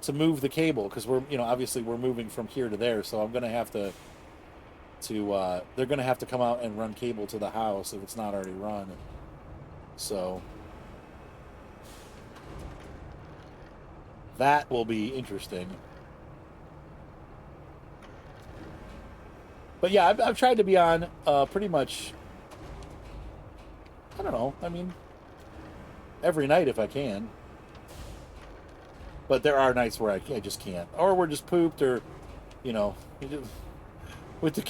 to move the cable, because obviously we're moving from here to there, so I'm gonna have to they're gonna have to come out and run cable to the house if it's not already run. So that will be interesting. But yeah, I've tried to be on pretty much, I don't know, I mean, every night if I can. But there are nights where I just can't. Or we're just pooped, or, you know, with the,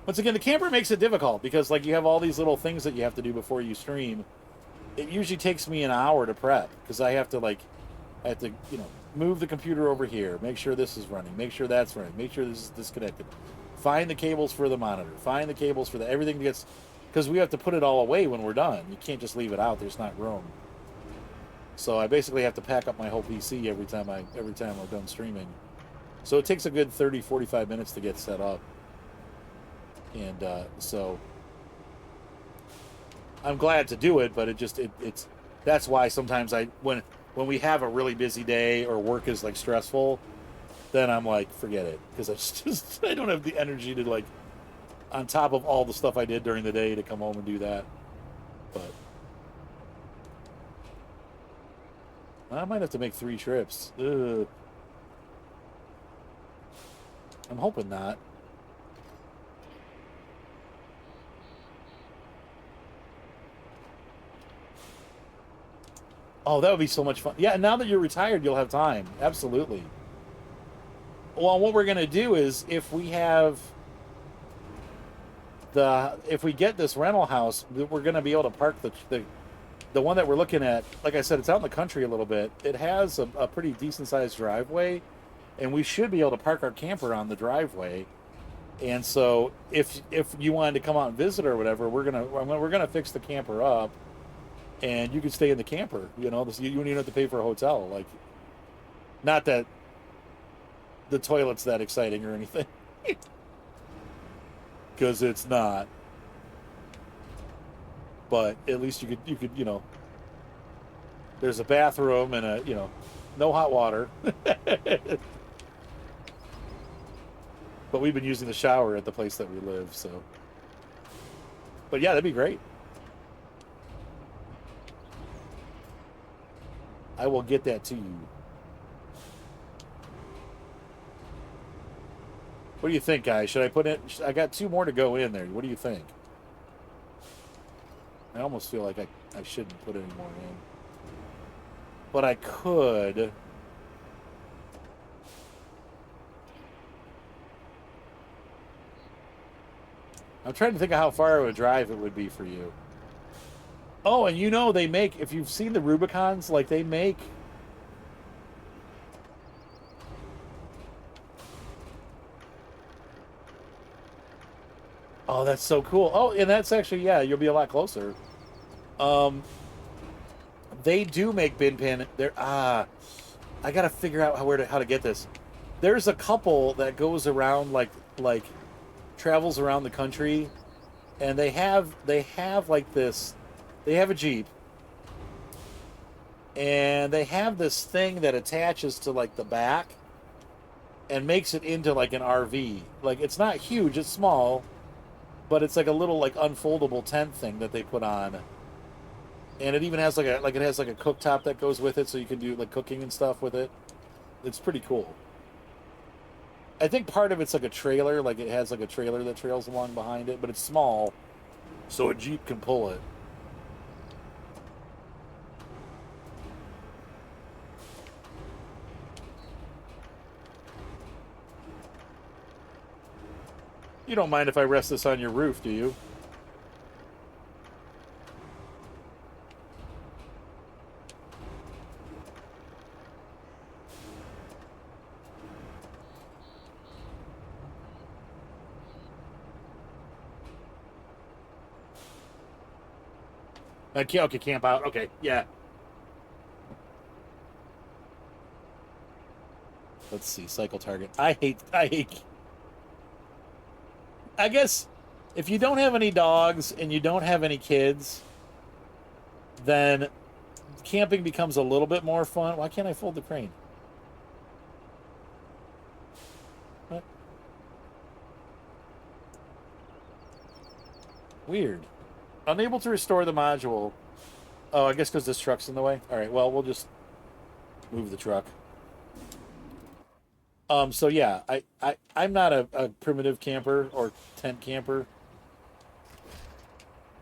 once again, the camper makes it difficult, because, like, you have all these little things that you have to do before you stream. It usually takes me an hour to prep, because I have to, move the computer over here. Make sure this is running. Make sure that's running. Make sure this is disconnected. Find the cables for the monitor. Find the cables for the everything gets, because we have to put it all away when we're done. You can't just leave it out. There's not room. So I basically have to pack up my whole PC every time we're done streaming. So it takes a good 30, 45 minutes to get set up. And so I'm glad to do it, but it's that's why sometimes when we have a really busy day or work is like stressful, then I'm like, forget it, because I don't have the energy to, like, on top of all the stuff I did during the day, to come home and do that. But I might have to make 3 trips. Ugh. I'm hoping not. Oh, that would be so much fun. Yeah, now that you're retired, you'll have time. Absolutely. Well, what we're going to do is, if we get this rental house, we're going to be able to park the one that we're looking at. Like I said, it's out in the country a little bit. It has a pretty decent sized driveway, and we should be able to park our camper on the driveway. And so if you wanted to come out and visit or whatever, we're gonna fix the camper up, and you can stay in the camper. You know, you don't even have to pay for a hotel. Like, not that the toilet's that exciting or anything, because it's not. But at least you could there's a bathroom and no hot water. But we've been using the shower at the place that we live, so. But yeah, that'd be great. I will get that to you. What do you think, guys? Should I put in? I got 2 more to go in there. What do you think? I almost feel like I shouldn't put any more in. But I could. I'm trying to think of how far of a drive it would be for you. Oh, and they make, if you've seen the Rubicons, like, they make... Oh, that's so cool. Oh, and that's actually, yeah, you'll be a lot closer. They do make bin pin. I gotta figure out how to get this. There's a couple that goes around, like travels around the country, and they have like this. They have a Jeep, and they have this thing that attaches to, like, the back and makes it into, like, an RV. Like, it's not huge, it's small, but it's like a little, like, unfoldable tent thing that they put on. And it even has it has a cooktop that goes with it, so you can do, like, cooking and stuff with it. It's pretty cool. I think part of it's like a trailer, like it has like a trailer that trails along behind it, but it's small, so a Jeep can pull it. You don't mind if I rest this on your roof, do you? Okay, camp out. Okay, yeah. Let's see, cycle target. I hate. I guess if you don't have any dogs and you don't have any kids, then camping becomes a little bit more fun. Why can't I fold the crane? What? Weird. Unable to restore the module. Oh, I guess because this truck's in the way. All right, well, we'll just move the truck. So yeah, I'm not a primitive camper or tent camper,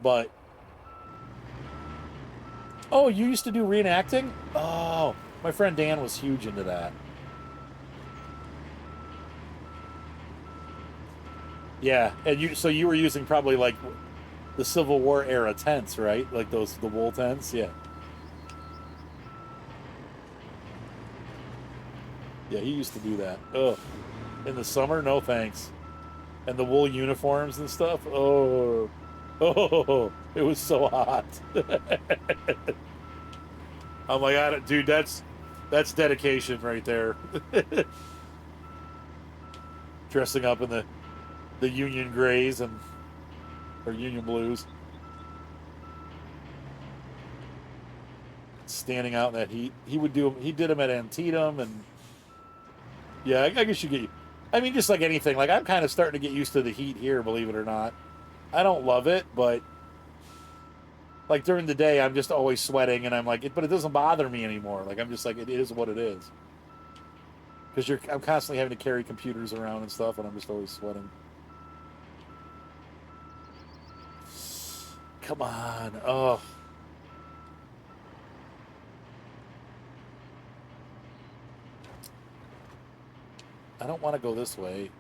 but oh, you used to do reenacting? Oh, my friend Dan was huge into that. Yeah, and you were using probably like the Civil War era tents, right? Like the wool tents, yeah. Yeah, he used to do that. Ugh. In the summer, no thanks. And the wool uniforms and stuff. Oh, oh, it was so hot. I'm like, dude, that's dedication right there. Dressing up in the Union grays and or Union blues, standing out in that heat. He would do. He did them at Antietam, and yeah, I guess you get. I mean, just like anything, like I'm kind of starting to get used to the heat here. Believe it or not, I don't love it, but like during the day, I'm just always sweating, and I'm like, but it doesn't bother me anymore. Like I'm just like, it is what it is. Because I'm constantly having to carry computers around and stuff, and I'm just always sweating. Come on, oh, I don't want to go this way.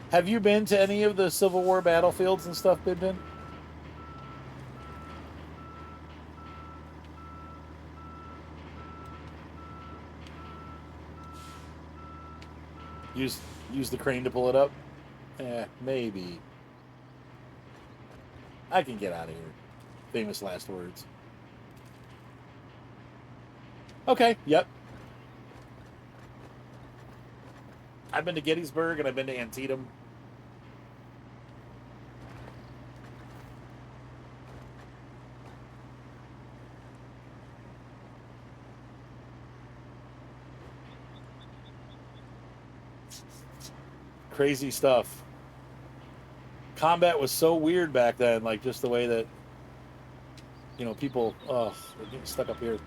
Have you been to any of the Civil War battlefields and stuff, Bin? Use use the crane to pull it up? Maybe. I can get out of here. Famous last words. Okay, yep. I've been to Gettysburg and I've been to Antietam. Crazy stuff. Combat was so weird back then, like just the way that people they're getting stuck up here.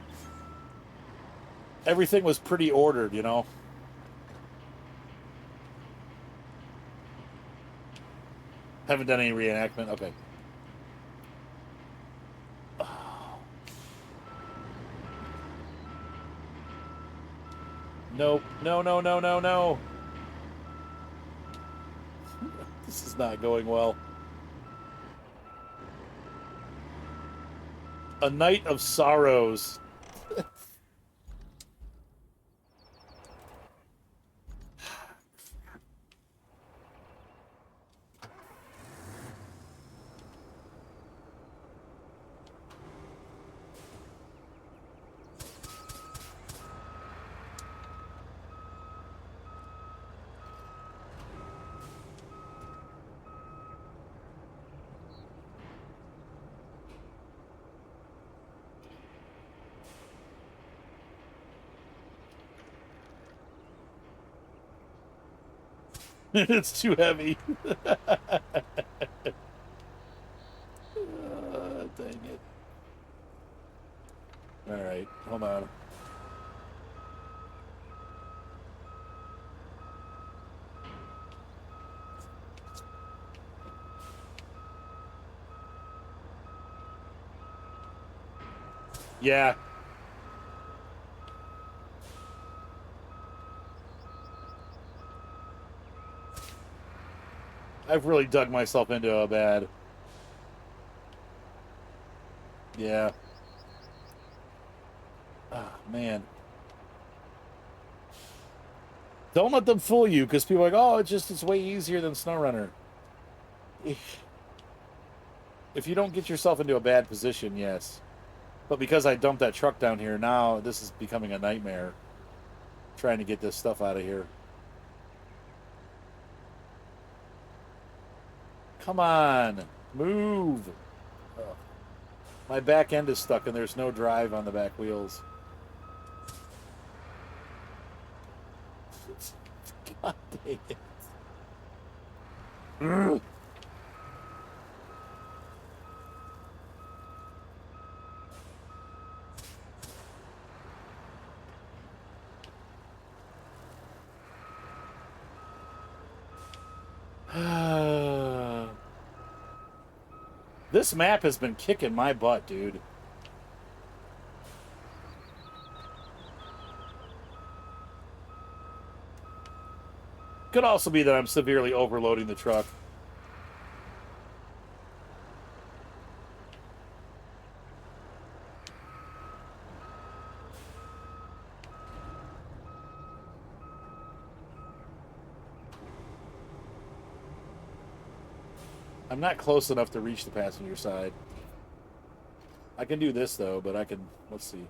Everything was pretty ordered. Haven't done any reenactment. Okay. Oh. Nope. No, no, no, no, no. This is not going well. A night of sorrows. It's too heavy. Dang it. All right, hold on. Yeah. I've really dug myself into a bad. Yeah. Oh, man. Don't let them fool you, because people are like, oh, it's way easier than SnowRunner. If you don't get yourself into a bad position, yes. But because I dumped that truck down here, now this is becoming a nightmare. Trying to get this stuff out of here. Come on. Move. Ugh. My back end is stuck and there's no drive on the back wheels. God dang it. This map has been kicking my butt, dude. Could also be that I'm severely overloading the truck. I'm not close enough to reach the passenger side. I can do this, though, but I can... Let's see.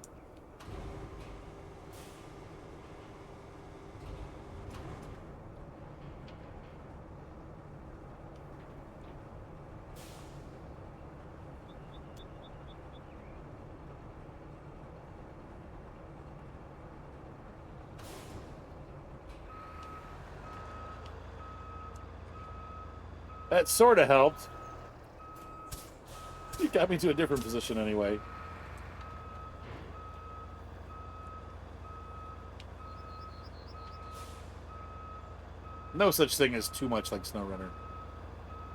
That sort of helped. You got me to a different position anyway. No such thing as too much like SnowRunner.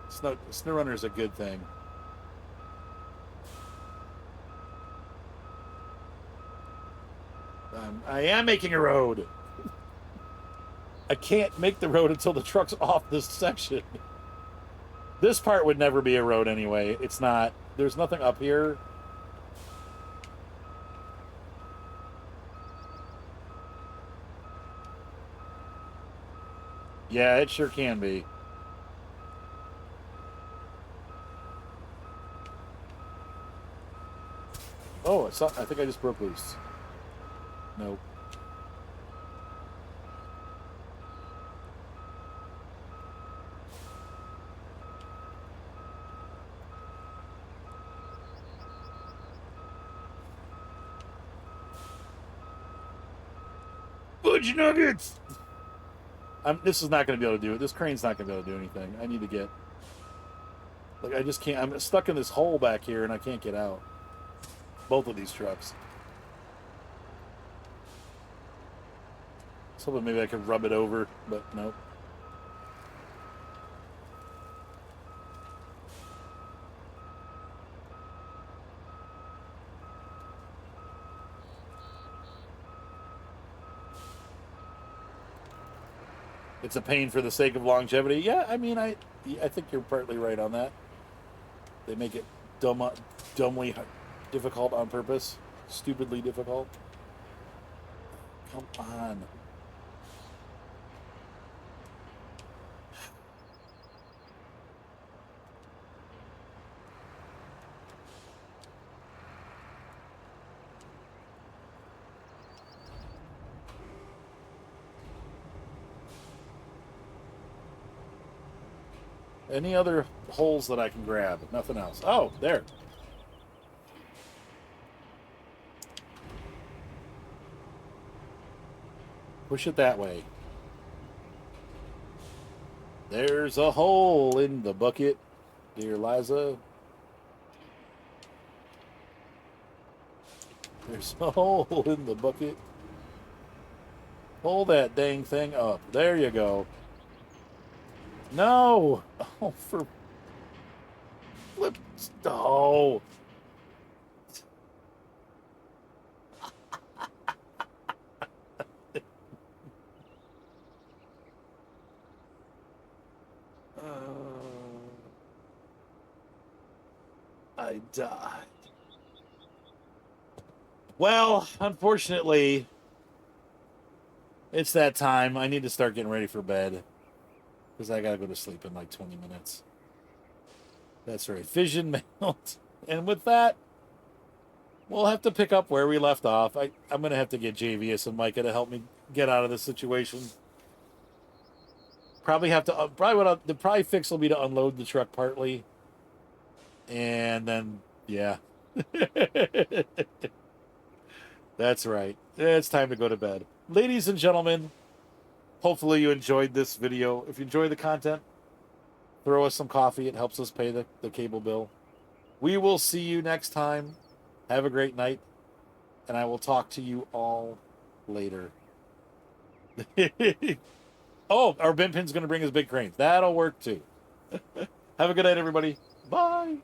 SnowRunner is a good thing. I am making a road. I can't make the road until the truck's off this section. This part would never be a road anyway. It's not. There's nothing up here. Yeah, it sure can be. Oh, I think I just broke loose. Nope. Fudge nuggets! This is not going to be able to do it. This crane's not going to be able to do anything. I need to get... Like, I just can't... I'm stuck in this hole back here, and I can't get out. Both of these trucks. I was hoping maybe I could rub it over, but nope. It's a pain for the sake of longevity. Yeah, I mean, I think you're partly right on that. They make it dumbly difficult on purpose. Stupidly difficult. Come on. Any other holes that I can grab? Nothing else. Oh, there. Push it that way. There's a hole in the bucket, dear Liza. There's a hole in the bucket. Pull that dang thing up. There you go. No! Oh, for flip. Oh. I died. Well, unfortunately, it's that time. I need to start getting ready for bed. Because I gotta go to sleep in like 20 minutes. That's right. Fission mailed. And with that, we'll have to pick up where we left off. I'm gonna have to get JVS and Micah to help me get out of this situation. Probably have to. The probably fix will be to unload the truck partly, and then yeah. That's right. It's time to go to bed, ladies and gentlemen. Hopefully you enjoyed this video. If you enjoy the content, throw us some coffee. It helps us pay the cable bill. We will see you next time. Have a great night. And I will talk to you all later. Oh, our bin pin's going to bring us big cranes. That'll work too. Have a good night, everybody. Bye.